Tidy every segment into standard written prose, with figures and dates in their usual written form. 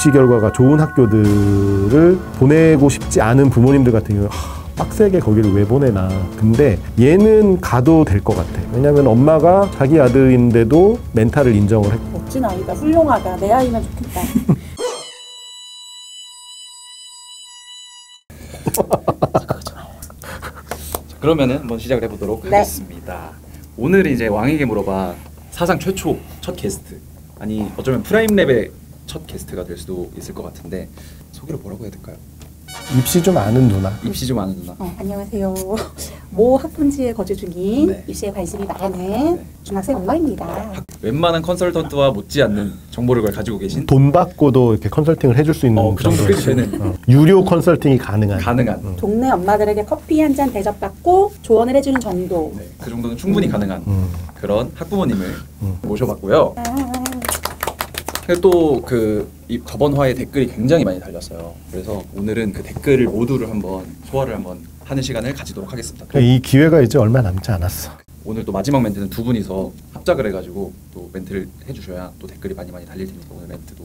입시 결과가 좋은 학교들을 보내고 싶지 않은 부모님들 같은 경우는 빡세게 거기를 왜 보내나. 근데 얘는 가도 될 것 같아. 왜냐면 엄마가 자기 아들인데도 멘탈을 인정을 했고. 멋진 아이다. 훌륭하다. 내 아이면 좋겠다. 그러면은 한번 시작을 해보도록 하겠습니다. 오늘은 이제 왕에게 물어봐 사상 최초 첫 게스트, 아니 어쩌면 프라임랩의 첫 게스트가 될 수도 있을 것 같은데 소개를 뭐라고 해야 될까요? 입시 좀 아는 누나. 입시 좀 아는 누나. 안녕하세요. 모 학군지에 거주 중인 입시에 관심이 많은 중학생 엄마입니다. 웬만한 컨설턴트와 못지않는 정보를 가지고 계신, 돈 받고도 이렇게 컨설팅을 해줄 수 있는 그 정도 되는 유료 컨설팅이 가능한. 동네 엄마들에게 커피 한 잔 대접받고 조언을 해주는 정도. 그 정도는 충분히 가능한 그런 학부모님을 모셔봤고요. 또 저번 화에 댓글이 굉장히 많이 달렸어요. 그래서 오늘은 그 댓글을 모두를 한번 소화를 한번 하는 시간을 가지도록 하겠습니다. 이 기회가 이제 얼마 남지 않았어. 오늘 또 마지막 멘트는 두 분이서 합작을 해가지고 또 멘트를 해주셔야 또 댓글이 많이 달릴 테니까 오늘 멘트도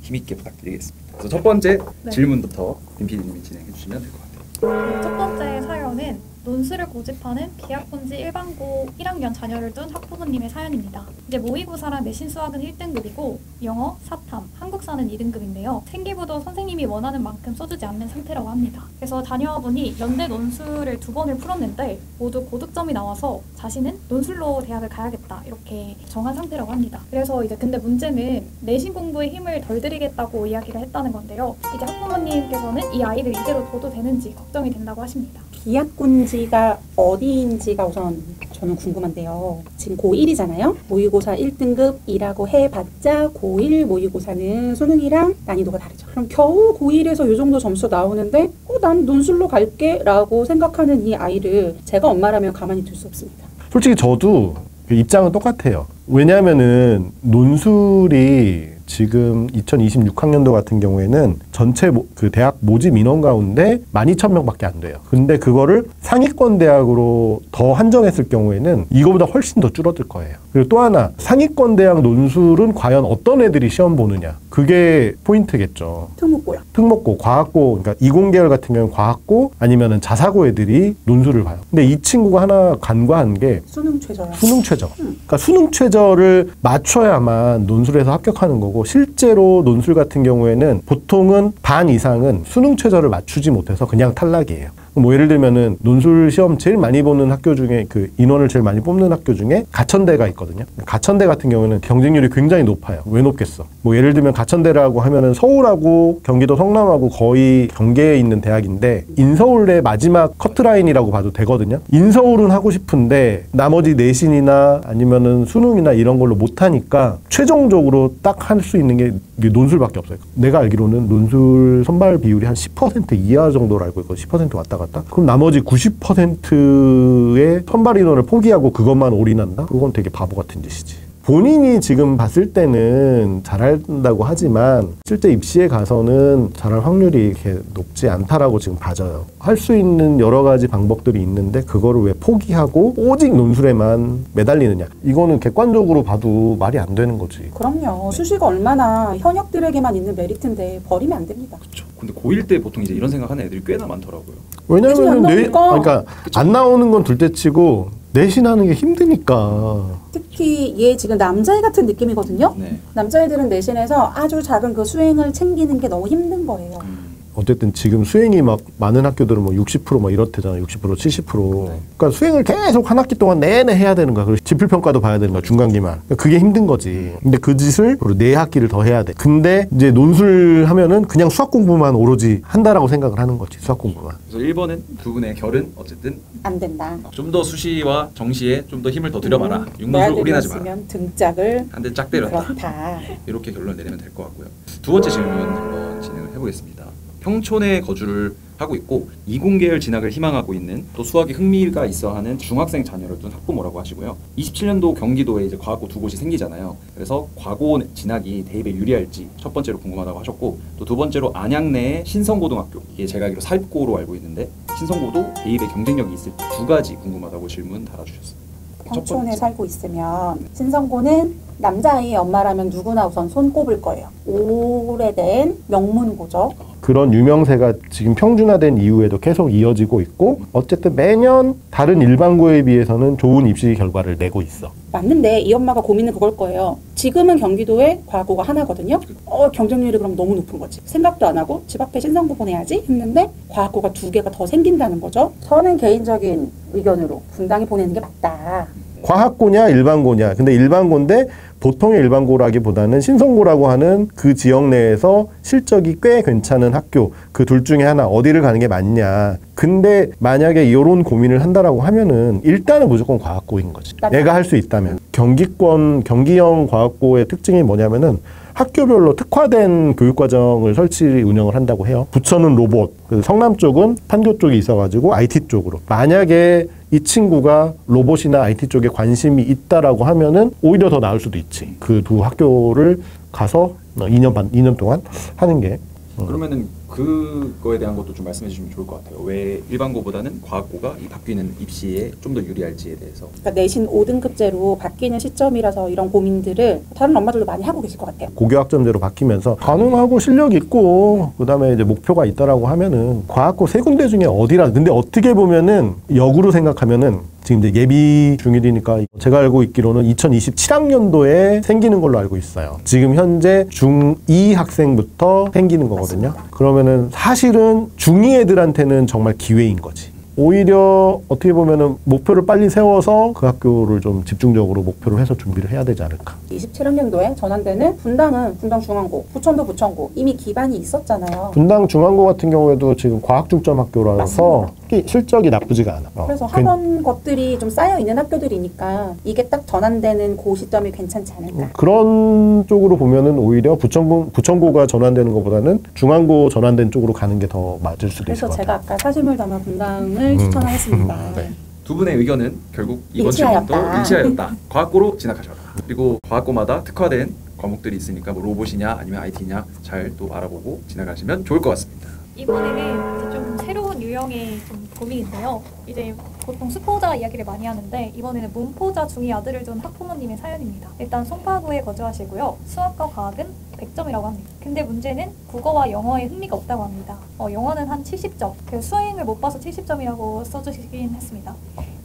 힘있게 부탁드리겠습니다. 그래서 첫 번째 질문부터 임 PD님이 진행해 주시면 될 것 같아요. 첫 번째 사연은 논술을 고집하는 비학군지 일반고 1학년 자녀를 둔 학부모님의 사연입니다. 이제 모의고사랑 내신 수학은 1등급이고 영어, 사탐, 한국사는 2등급인데요. 생기부도 선생님이 원하는 만큼 써주지 않는 상태라고 합니다. 그래서 자녀분이 연대 논술을 2번을 풀었는데 모두 고득점이 나와서 자신은 논술로 대학을 가야겠다 이렇게 정한 상태라고 합니다. 그래서 이제 근데 문제는 내신 공부에 힘을 덜 들이겠다고 이야기를 했다는 건데요. 이제 학부모님께서는 이 아이를 이대로 둬도 되는지 걱정이 된다고 하십니다. 비학군지가 어디인지가 우선 저는 궁금한데요. 지금 고1이잖아요. 모의고사 1등급이라고 해봤자 고1 모의고사는 수능이랑 난이도가 다르죠. 그럼 겨우 고1에서 이 정도 점수 나오는데 난 논술로 갈게 라고 생각하는 이 아이를 제가 엄마라면 가만히 둘 수 없습니다. 솔직히 저도 입장은 똑같아요. 왜냐하면은 논술이 지금 2026학년도 같은 경우에는 전체 그 대학 모집 인원 가운데 12,000명밖에 안 돼요. 근데 그거를 상위권 대학으로 더 한정했을 경우에는 이거보다 훨씬 더 줄어들 거예요. 그리고 또 하나, 상위권 대학 논술은 과연 어떤 애들이 시험 보느냐, 그게 포인트겠죠. 특목고요. 특목고, 과학고, 그러니까 이공계열 같은 경우는 과학고 아니면은 자사고 애들이 논술을 봐요. 근데 이 친구가 하나 간과한 게 수능 최저요. 수능 최저. 그러니까 수능 최저를 맞춰야만 논술에서 합격하는 거고, 실제로 논술 같은 경우에는 보통은 반 이상은 수능 최저를 맞추지 못해서 그냥 탈락이에요. 뭐 예를 들면은 논술 시험 제일 많이 보는 학교 중에, 그 인원을 제일 많이 뽑는 학교 중에 가천대가 있거든요. 가천대 같은 경우는 경쟁률이 굉장히 높아요. 왜 높겠어? 뭐 예를 들면 가천대라고 하면은 서울하고 경기도 성남하고 거의 경계에 있는 대학인데 인서울의 마지막 커트라인이라고 봐도 되거든요. 인서울은 하고 싶은데 나머지 내신이나 아니면은 수능이나 이런 걸로 못하니까 최종적으로 딱 할 수 있는 게 논술밖에 없어요. 내가 알기로는 논술 선발 비율이 한 10% 이하 정도로 알고 있거든요. 10% 왔다 갔다. 그럼 나머지 90%의 선발 인원을 포기하고 그것만 올인한다? 그건 되게 바보 같은 짓이지. 본인이 지금 봤을 때는 잘한다고 하지만 실제 입시에 가서는 잘할 확률이 이렇게 높지 않다라고 지금 봐져요. 할 수 있는 여러 가지 방법들이 있는데 그거를 왜 포기하고 오직 논술에만 매달리느냐. 이거는 객관적으로 봐도 말이 안 되는 거지. 그럼요. 수시가 얼마나 현역들에게만 있는 메리트인데 버리면 안 됩니다. 그렇죠. 근데 고1 때 보통 이제 이런 생각하는 애들이 꽤나 많더라고요. 왜냐면 그러니까 안 나오는 건 둘째치고 내신하는 게 힘드니까. 특히 얘 지금 남자애 같은 느낌이거든요. 남자애들은 내신에서 아주 작은 그 수행을 챙기는 게 너무 힘든 거예요. 어쨌든 지금 수행이 막 많은 학교들은 뭐 60% 막 이렇대잖아요. 60%, 70%. 그러니까 수행을 계속 한 학기 동안 내내 해야 되는 거야. 그리고 지필평가도 봐야 되는 거야. 중간기만. 그러니까 그게 힘든 거지. 근데 그 짓을 네 학기를 더 해야 돼. 근데 이제 논술 하면은 그냥 수학 공부만 오로지 한다라고 생각을 하는 거지. 수학 공부만. 그래서 1번은 두 분의 결은 어쨌든 안 된다. 좀 더 수시와 정시에 좀 더 힘을 더 들여봐라. 육문술 올인하지 마라. 등짝을 한 대 짝 때렸다. 그렇다. 이렇게 결론을 내리면 될 것 같고요. 두 번째 질문 한번 진행을 해보겠습니다. 평촌에 거주를 하고 있고 이공계열 진학을 희망하고 있는, 또 수학에 흥미가 있어하는 중학생 자녀를 둔 학부모라고 하시고요. 27년도 경기도에 이제 과학고 두 곳이 생기잖아요. 그래서 과고 진학이 대입에 유리할지 첫 번째로 궁금하다고 하셨고, 또 두 번째로 안양 내의 신성고등학교, 이게 제가 알기로 사립고로 알고 있는데 신성고도 대입에 경쟁력이 있을지 두 가지 궁금하다고 질문 달아주셨습니다. 평촌에 번째. 살고 있으면 신성고는 남자아이의 엄마라면 누구나 우선 손 꼽을 거예요. 오래된 명문고죠. 그런 유명세가 지금 평준화된 이후에도 계속 이어지고 있고 어쨌든 매년 다른 일반고에 비해서는 좋은 입시 결과를 내고 있어. 맞는데 이 엄마가 고민은 그걸 거예요. 지금은 경기도에 과학고가 하나거든요. 경쟁률이 그럼 너무 높은 거지. 생각도 안 하고 집 앞에 신성고 보내야지 했는데 과학고가 2개가 더 생긴다는 거죠. 저는 개인적인 의견으로 분당에 보내는 게 맞다. 과학고냐 일반고냐. 근데 일반고인데 보통의 일반고라기보다는 신성고라고 하는 그 지역 내에서 실적이 꽤 괜찮은 학교, 그 둘 중에 하나 어디를 가는 게 맞냐. 근데 만약에 이런 고민을 한다라고 하면은 일단은 무조건 과학고인 거지. 내가 할 수 있다면. 경기형 과학고의 특징이 뭐냐면은 학교별로 특화된 교육과정을 운영을 한다고 해요. 부천은 로봇, 성남 쪽은 판교 쪽이 있어가지고 IT 쪽으로. 만약에 이 친구가 로봇이나 IT 쪽에 관심이 있다라고 하면은 오히려 더 나을 수도 있지. 그 두 학교를 가서 2년 동안 하는 게. 그러면은 그거에 대한 것도 좀 말씀해 주시면 좋을 것 같아요. 왜 일반고보다는 과학고가 이 바뀌는 입시에 좀 더 유리할지에 대해서. 그러니까 내신 5등급제로 바뀌는 시점이라서 이런 고민들을 다른 엄마들도 많이 하고 계실 것 같아요. 고교학점제로 바뀌면서 가능하고 실력 있고 그다음에 이제 목표가 있다라고 하면은 과학고 3군데 중에 어디라. 근데 어떻게 보면은 역으로 생각하면은 지금 이제 예비 중1이니까 제가 알고 있기로는 2027학년도에 생기는 걸로 알고 있어요. 지금 현재 중2 학생부터 생기는 거거든요. 맞습니다. 그러면은 사실은 중2 애들한테는 정말 기회인 거지. 오히려 어떻게 보면은 목표를 빨리 세워서 그 학교를 좀 집중적으로 목표를 해서 준비를 해야 되지 않을까. 27학년도에 전환되는 분당은 분당중앙고, 부천도 부천고 이미 기반이 있었잖아요. 분당 중앙고 같은 경우에도 지금 과학 중점 학교라서 실적이 나쁘지가 않아. 그래서 학원 것들이 좀 쌓여 있는 학교들이니까 이게 딱 전환되는 그 시점이 괜찮지 않을까. 그런 쪽으로 보면은 오히려 부천고가 전환되는 것보다는 중앙고 전환된 쪽으로 가는 게 더 맞을 수도 있을 그래서 것 제가 같아요. 아까 사심을 담아 분당을 추천하겠습니다. 네. 두 분의 의견은 결국 이번 일치하였다. 질문도 일치하였다. 과학고로 진학하셔라. 그리고 과학고마다 특화된 과목들이 있으니까 뭐 로봇이냐 아니면 IT냐 잘 또 알아보고 진학하시면 좋을 것 같습니다. 이번에는 이제 좀 새로운 유형의 좀 고민인데요. 이제 보통 수포자 이야기를 많이 하는데 이번에는 문포자 중2 아들을 둔 학부모님의 사연입니다. 일단 송파구에 거주하시고요. 수학과 과학은 100점이라고 합니다. 근데 문제는 국어와 영어에 흥미가 없다고 합니다. 영어는 한 70점, 그리고 수행을 못 봐서 70점이라고 써주시긴 했습니다.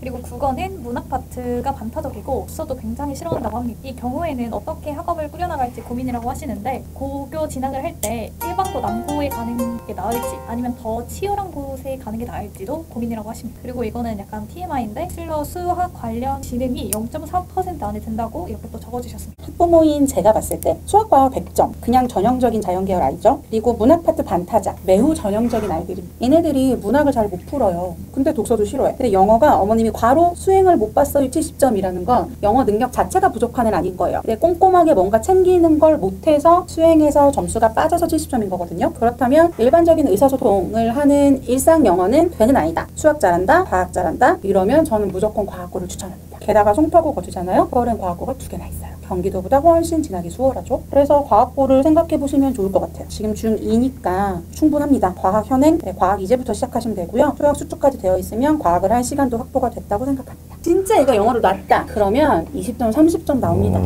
그리고 국어는 문학 파트가 반타적이고 수어도 굉장히 싫어한다고 합니다. 이 경우에는 어떻게 학업을 꾸려나갈지 고민이라고 하시는데 고교 진학을 할 때 일반고 남고에 가는 게 나을지 아니면 더 치열한 곳에 가는 게 나을지도 고민이라고 하십니다. 그리고 이거는 약간 TMI인데 실로 수학 관련 지능이 0.3% 안에 든다고 이렇게 또 적어주셨습니다. 학부모인 제가 봤을 때 수학과학 100점, 그냥 전형적인 자연계열 아이죠. 그리고 문학 파트 반타작, 매우 전형적인 아이들입니다. 얘네들이 문학을 잘 못 풀어요. 근데 독서도 싫어해. 근데 영어가 어머님이 과로 수행을 못 봤어요 70점이라는 건 영어 능력 자체가 부족한은 아닌 거예요. 근데 꼼꼼하게 뭔가 챙기는 걸 못해서 수행해서 점수가 빠져서 70점인 거거든요. 그렇다면 일반적인 의사소통을 하는 일상 영어는 되는 아이다. 수학 잘한다, 과학 잘한다. 이러면 저는 무조건 과학고를 추천합니다. 게다가 송파구 거주잖아요. 서울엔 과학고가 2개나 있어요. 경기도보다 훨씬 진학이 수월하죠. 그래서 과학고를 생각해 보시면 좋을 것 같아요. 지금 중2니까 충분합니다. 과학 현행, 과학 이제부터 시작하시면 되고요. 수학 수축까지 되어 있으면 과학을 할 시간도 확보가 됐다고 생각합니다. 진짜 애가 영어를 놨다 그러면 20점, 30점 나옵니다.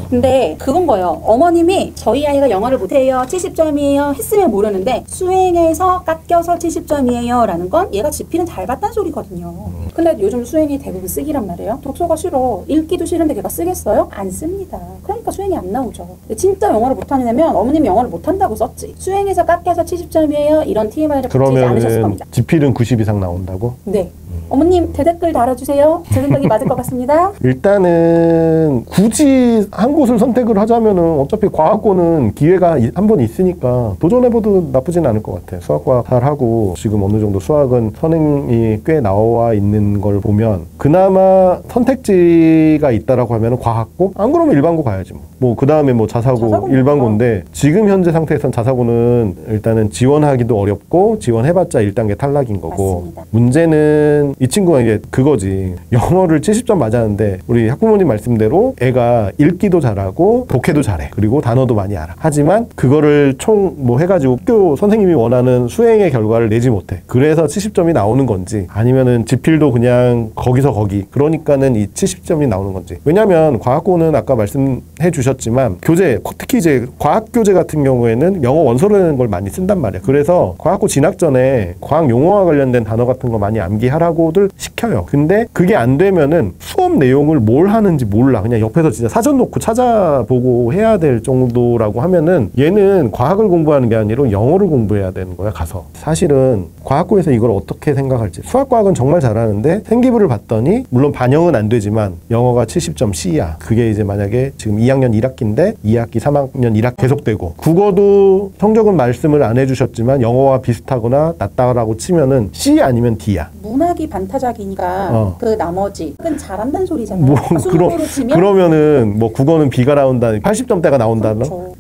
근데 그건 거예요. 어머님이 저희 아이가 영어를 못해요, 70점이에요 했으면 모르는데 수행에서 깎여서 70점이에요 라는 건 얘가 지필은 잘 봤다는 소리거든요. 근데 요즘 수행이 대부분 쓰기란 말이에요. 독서가 싫어, 읽기도 싫은데 걔가 쓰겠어요? 안 씁니다. 그러니까 수행이 안 나오죠. 근데 진짜 영어를 못하는 애면 어머님이 영어를 못한다고 썼지. 수행에서 깎여서 70점이에요 이런 TMI를 붙이지 않으셨을 그러면 겁니다. 지필은 90 이상 나온다고? 네. 어머님 대댓글 달아주세요. 제 생각이 맞을 것 같습니다. 일단은 굳이 한 곳을 선택을 하자면은 어차피 과학고는 기회가 한 번 있으니까 도전해봐도 나쁘진 않을 것 같아. 수학과 잘하고 지금 어느 정도 수학은 선행이 꽤 나와 있는 걸 보면 그나마 선택지가 있다라고 하면은 과학고? 안 그러면 일반고 가야지 뭐 그 다음에 뭐 자사고 일반고인데 지금 현재 상태에선 자사고는 일단은 지원하기도 어렵고 지원해봤자 1단계 탈락인 거고 맞습니다. 문제는 이 친구가 이게 그거지. 영어를 70점 맞았는데 우리 학부모님 말씀대로 애가 읽기도 잘하고 독해도 잘해. 그리고 단어도 많이 알아. 하지만 그거를 총 뭐 해가지고 학교 선생님이 원하는 수행의 결과를 내지 못해. 그래서 70점이 나오는 건지 아니면은 지필도 그냥 거기서 거기. 그러니까는 이 70점이 나오는 건지. 왜냐면 과학고는 아까 말씀해 주셨지만 교재, 특히 이제 과학 교재 같은 경우에는 영어 원서라는 걸 많이 쓴단 말이야. 그래서 과학고 진학 전에 과학 용어와 관련된 단어 같은 거 많이 암기하라고들 시켜요. 근데 그게 안 되면은 수업 내용을 뭘 하는지 몰라. 그냥 옆에서 진짜 사전 놓고 찾아보고 해야 될 정도라고 하면은 얘는 과학을 공부하는 게 아니라 영어를 공부해야 되는 거야, 가서. 사실은 과학고에서 이걸 어떻게 생각할지. 수학과학은 정말 잘하는데 생기부를 봤더니 물론 반영은 안 되지만 영어가 70점 C야. 그게 이제 만약에 지금 2학년 1학기인데 2학기, 3학년 1학기 계속되고 국어도 성적은 말씀을 안 해주셨지만 영어와 비슷하거나 낮다라고 치면은 C 아니면 D야. 문학이 반타작이니까 그 나머지는 잘한다는 소리잖아요. 뭐 수능으로 치면 그러면은 뭐 국어는 B가 나온다, 80점대가 나온다는? 그렇죠.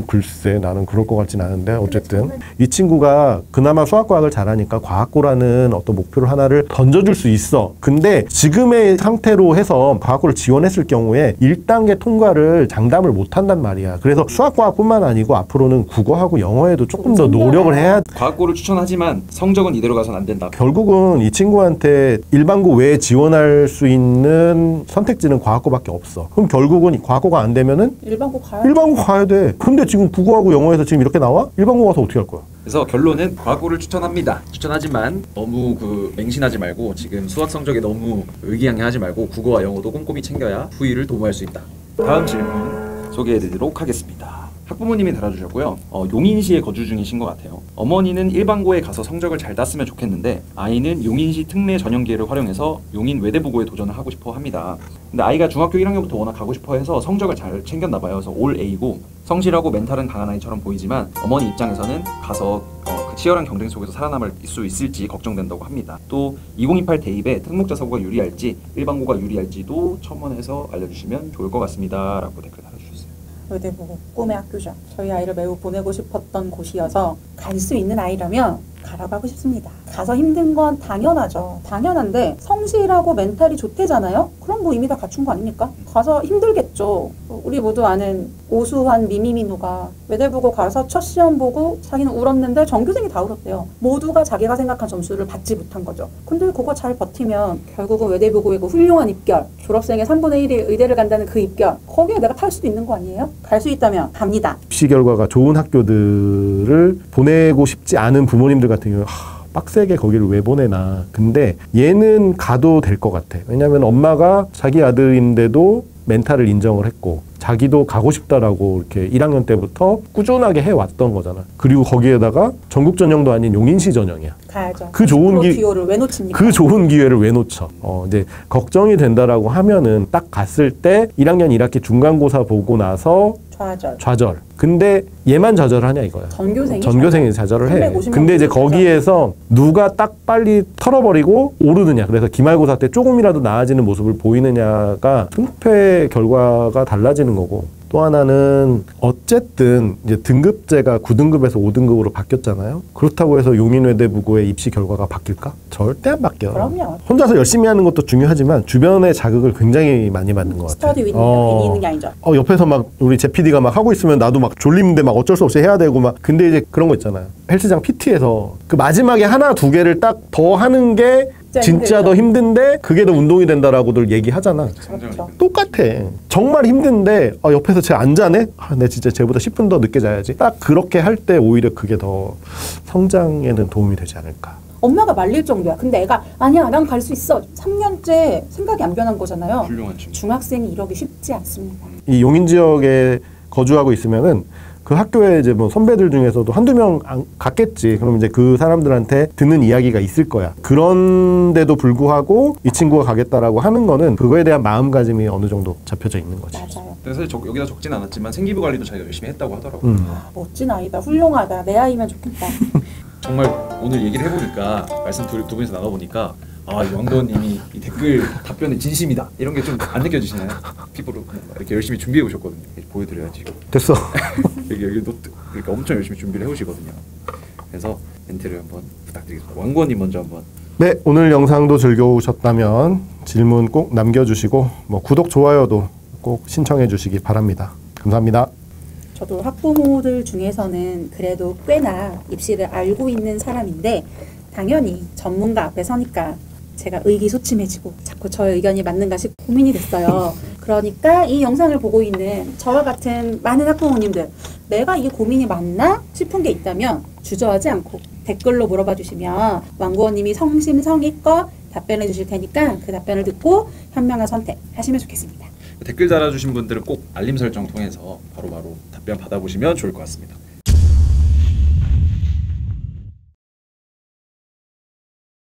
글쎄 나는 그럴 것 같진 않은데 어쨌든 이 친구가 그나마 수학과학을 잘하니까 과학고라는 어떤 목표를 하나를 던져줄 수 있어. 근데 지금의 상태로 해서 과학고를 지원했을 경우에 1단계 통과를 장담을 못한단 말이야. 그래서 수학과학뿐만 아니고 앞으로는 국어하고 영어에도 조금 더 노력을 해야. 과학고를 추천하지만 성적은 이대로 가서는 안 된다. 결국은 이 친구한테 일반고 외에 지원할 수 있는 선택지는 과학고밖에 없어. 그럼 결국은 과학고가 안 되면은 일반고 가야 돼. 근데 지금 국어하고 영어에서 지금 이렇게 나와? 일반고 가서 어떻게 할 거야? 그래서 결론은 과학고를 추천합니다. 추천하지만 너무 맹신하지 말고 지금 수학 성적에 너무 의기양양하지 말고 국어와 영어도 꼼꼼히 챙겨야 후위를 도모할 수 있다. 다음 질문 소개해드리도록 하겠습니다. 학부모님이 달아주셨고요. 용인시에 거주 중이신 것 같아요. 어머니는 일반고에 가서 성적을 잘 땄으면 좋겠는데 아이는 용인시 특례 전형 기회를 활용해서 용인 외대부고에 도전을 하고 싶어 합니다. 근데 아이가 중학교 1학년부터 워낙 가고 싶어 해서 성적을 잘 챙겼나 봐요. 그래서 올 A고 성실하고 멘탈은 강한 아이처럼 보이지만 어머니 입장에서는 가서 그 치열한 경쟁 속에서 살아남을 수 있을지 걱정된다고 합니다. 또 2028 대입에 특목자 사고가 유리할지 일반고가 유리할지도 첨언해서 알려주시면 좋을 것 같습니다. 라고 댓글 달아주셨어요. 외대부고 꿈의 학교죠. 저희 아이를 매우 보내고 싶었던 곳이어서 갈 수 있는 아이라면 가라고 하고 싶습니다. 가서 힘든 건 당연하죠. 당연한데 성실하고 멘탈이 좋대잖아요. 그럼 뭐 이미 다 갖춘 거 아닙니까? 가서 힘들겠죠. 우리 모두 아는 오수환 미미민호가 외대부고 가서 첫 시험 보고 자기는 울었는데 전교생이 다 울었대요. 모두가 자기가 생각한 점수를 받지 못한 거죠. 근데 그거 잘 버티면 결국은 외대부고의 그 훌륭한 입결, 졸업생의 3분의 1이 의대를 간다는 그 입결, 거기에 내가 탈 수도 있는 거 아니에요? 갈 수 있다면 갑니다. 입시 결과가 좋은 학교들을 보내고 싶지 않은 부모님들 같은 경우는 빡세게 거기를 왜 보내나. 근데 얘는 가도 될 것 같아. 왜냐하면 엄마가 자기 아들인데도 멘탈을 인정을 했고 자기도 가고 싶다라고 이렇게 1학년 때부터 꾸준하게 해왔던 거잖아. 그리고 거기에다가 전국 전형도 아닌 용인시 전형이야. 가야죠. 그 좋은 기회를 왜 놓칩니까? 그 좋은 기회를 왜 놓쳐? 이제 걱정이 된다라고 하면은 딱 갔을 때 1학년 1학기 중간고사 보고 나서 좌절. 근데 얘만 좌절하냐 이거야. 전교생이 좌절을 해. 근데 이제 거기에서 누가 딱 빨리 털어버리고 오르느냐. 그래서 기말고사 때 조금이라도 나아지는 모습을 보이느냐가 승패 결과가 달라지는 거고. 또 하나는 어쨌든 이제 등급제가 9등급에서 5등급으로 바뀌었잖아요. 그렇다고 해서 용인외대부고의 입시 결과가 바뀔까? 절대 안 바뀌어요. 그럼요. 혼자서 열심히 하는 것도 중요하지만 주변의 자극을 굉장히 많이 받는 것 같아요. 스터디 윈드가 괜히 있는 게 아니죠. 옆에서 막 우리 제 PD가 막 하고 있으면 나도 막 졸리는데 막 어쩔 수 없이 해야 되고 막. 근데 이제 그런 거 있잖아요. 헬스장 PT에서 그 마지막에 하나 두 개를 딱 더 하는 게 진짜 더 힘든데 그게 더 운동이 된다라고들 얘기하잖아. 그렇죠. 똑같아. 정말 힘든데 옆에서 쟤 안 자네? 내 진짜 쟤보다 10분 더 늦게 자야지. 딱 그렇게 할 때 오히려 그게 더 성장에는 도움이 되지 않을까. 엄마가 말릴 정도야. 근데 애가 아니야 난 갈 수 있어. 3년째 생각이 안 변한 거잖아요. 훌륭한 친구. 중학생이 이러기 쉽지 않습니다. 이 용인 지역에 거주하고 있으면은 그 학교에 이제 뭐 선배들 중에서도 한두 명 갔겠지. 그럼 이제 그 사람들한테 듣는 이야기가 있을 거야. 그런데도 불구하고 이 친구가 가겠다라고 하는 거는 그거에 대한 마음가짐이 어느 정도 잡혀져 있는 거지. 맞아요. 사실 여기다 적진 않았지만 생기부 관리도 자기가 열심히 했다고 하더라고요. 멋진 아이다. 훌륭하다. 내 아이면 좋겠다. 정말 오늘 얘기를 해보니까 말씀 두 분이서 나눠보니까 왕도원님이 이 댓글 답변에 진심이다 이런 게 좀 안 느껴지시나요? 피부로 이렇게 열심히 준비해 오셨거든요. 보여드려야지. 됐어. 여기 노트 이렇게 엄청 열심히 준비를 해오시거든요. 그래서 멘트를 한번 부탁드리겠습니다. 왕고원님 먼저 한번 네, 오늘 영상도 즐거우셨다면 질문 꼭 남겨주시고 구독, 좋아요도 꼭 신청해 주시기 바랍니다. 감사합니다. 저도 학부모들 중에서는 그래도 꽤나 입시를 알고 있는 사람인데 당연히 전문가 앞에 서니까 제가 의기소침해지고 자꾸 저의 의견이 맞는가 싶고 고민이 됐어요. 그러니까 이 영상을 보고 있는 저와 같은 많은 학부모님들, 내가 이게 고민이 맞나 싶은 게 있다면 주저하지 않고 댓글로 물어봐 주시면 왕구원님이 성심성의껏 답변해 주실 테니까 그 답변을 듣고 현명한 선택하시면 좋겠습니다. 댓글 달아주신 분들은 꼭 알림 설정 통해서 바로바로 답변 받아보시면 좋을 것 같습니다.